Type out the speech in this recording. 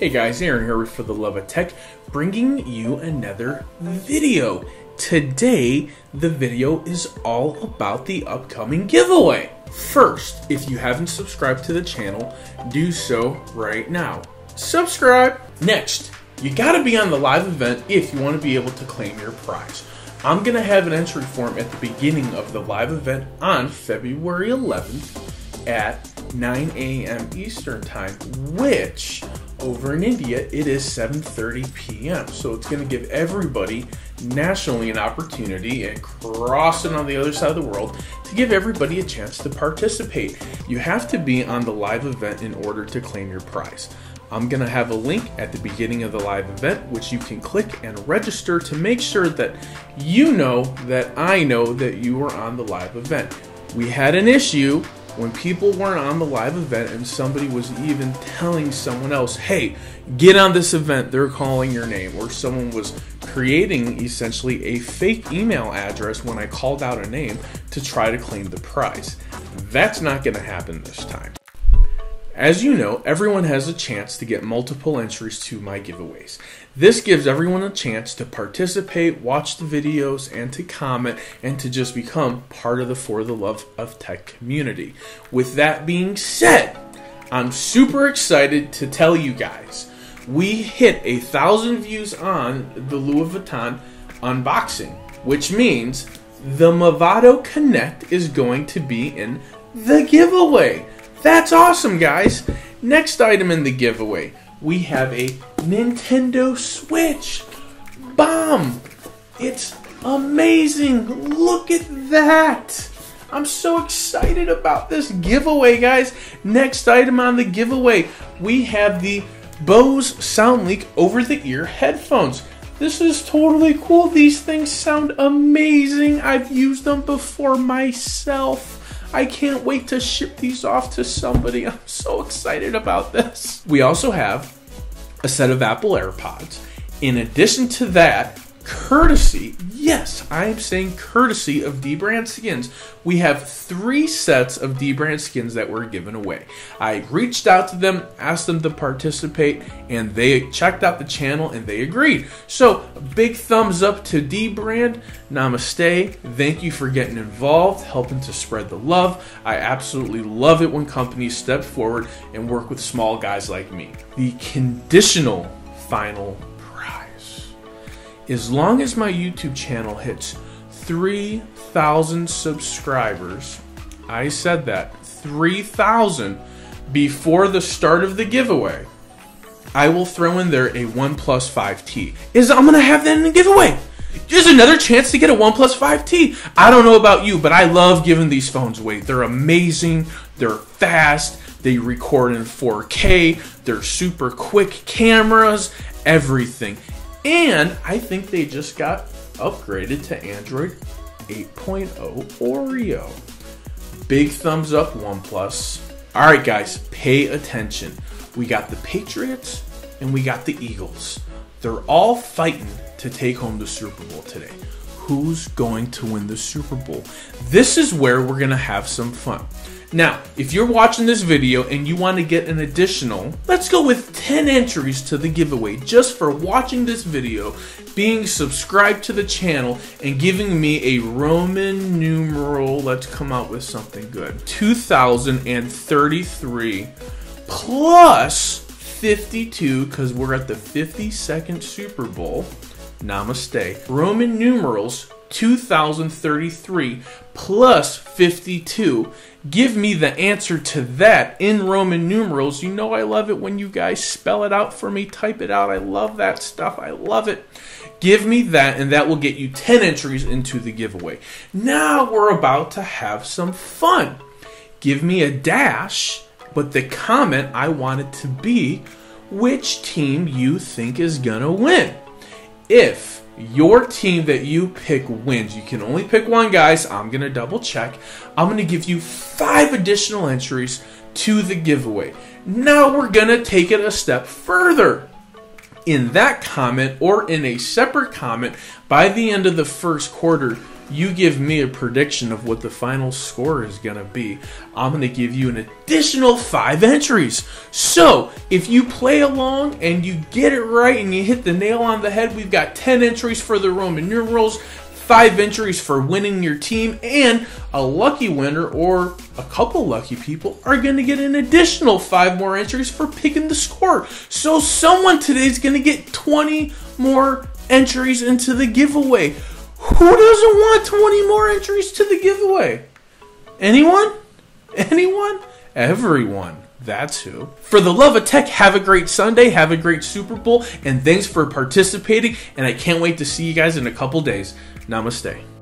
Hey guys, Aaron here with For the Love of Tech, bringing you another video. Today, the video is all about the upcoming giveaway. First, if you haven't subscribed to the channel, do so right now. Subscribe! Next, you gotta be on the live event if you want to be able to claim your prize. I'm gonna have an entry form at the beginning of the live event on February 11th at 9 a.m. Eastern Time, which over in India it is 7:30 p.m. So it's going to give everybody nationally an opportunity and crossing on the other side of the world to give everybody a chance to participate. You have to be on the live event in order to claim your prize. I'm going to have a link at the beginning of the live event which you can click and register to make sure that you know that I know that you are on the live event. We had an issue when people weren't on the live event and somebody was even telling someone else, hey, get on this event, they're calling your name, or someone was creating essentially a fake email address when I called out a name to try to claim the prize. That's not going to happen this time. As you know, everyone has a chance to get multiple entries to my giveaways. This gives everyone a chance to participate, watch the videos, and to comment, and to just become part of the For the Love of Tech community. With that being said, I'm super excited to tell you guys, we hit 1,000 views on the Louis Vuitton unboxing, which means the Movado Connect is going to be in the giveaway. That's awesome, guys. Next item in the giveaway, we have a Nintendo Switch. Bomb! It's amazing. Look at that. I'm so excited about this giveaway, guys. Next item on the giveaway, we have the Bose SoundLink over-the-ear headphones. This is totally cool. These things sound amazing. I've used them before myself. I can't wait to ship these off to somebody. I'm so excited about this. We also have a set of Apple AirPods. In addition to that, courtesy, yes, I am saying courtesy of DBrand skins, we have 3 sets of DBrand skins that were given away. I reached out to them, asked them to participate, and they checked out the channel and they agreed. So, big thumbs up to DBrand. Namaste. Thank you for getting involved, helping to spread the love. I absolutely love it when companies step forward and work with small guys like me. The conditional final prize. As long as my YouTube channel hits 3,000 subscribers, I said that, 3,000 before the start of the giveaway, I will throw in there a OnePlus5t. I'm going to have that in the giveaway. There's another chance to get a OnePlus5t. I don't know about you, but I love giving these phones away. They're amazing. They're fast. They record in 4K. They're super quick cameras. Everything. And I think they just got upgraded to Android 8.0 Oreo. Big thumbs up, OnePlus. Alright guys, pay attention. We got the Patriots and we got the Eagles. They're all fighting to take home the Super Bowl today. Who's going to win the Super Bowl? This is where we're going to have some fun. Now, if you're watching this video and you want to get an additional, let's go with 10 entries to the giveaway just for watching this video, being subscribed to the channel, and giving me a Roman numeral, let's come out with something good, 2033 plus 52, because we're at the 52nd Super Bowl. Namaste. Roman numerals 2033 plus 52. Give me the answer to that in Roman numerals. You know I love it when you guys spell it out for me, type it out. I love that stuff. I love it. Give me that, and that will get you 10 entries into the giveaway. Now we're about to have some fun. Give me a dash, but the comment I want it to be which team you think is gonna win. If your team that you pick wins, you can only pick one, guys. I'm going to double check. I'm going to give you 5 additional entries to the giveaway. Now we're going to take it a step further. In that comment or in a separate comment, by the end of the first quarter, you give me a prediction of what the final score is going to be, I'm going to give you an additional 5 entries. So, if you play along and you get it right and you hit the nail on the head, we've got 10 entries for the Roman numerals, 5 entries for winning your team, and a lucky winner or a couple lucky people are going to get an additional 5 more entries for picking the score. So someone today is going to get 20 more entries into the giveaway. Who doesn't want 20 more entries to the giveaway? Anyone? Anyone? Everyone. That's who. For the love of tech, have a great Sunday, have a great Super Bowl, and thanks for participating, and I can't wait to see you guys in a couple days. Namaste.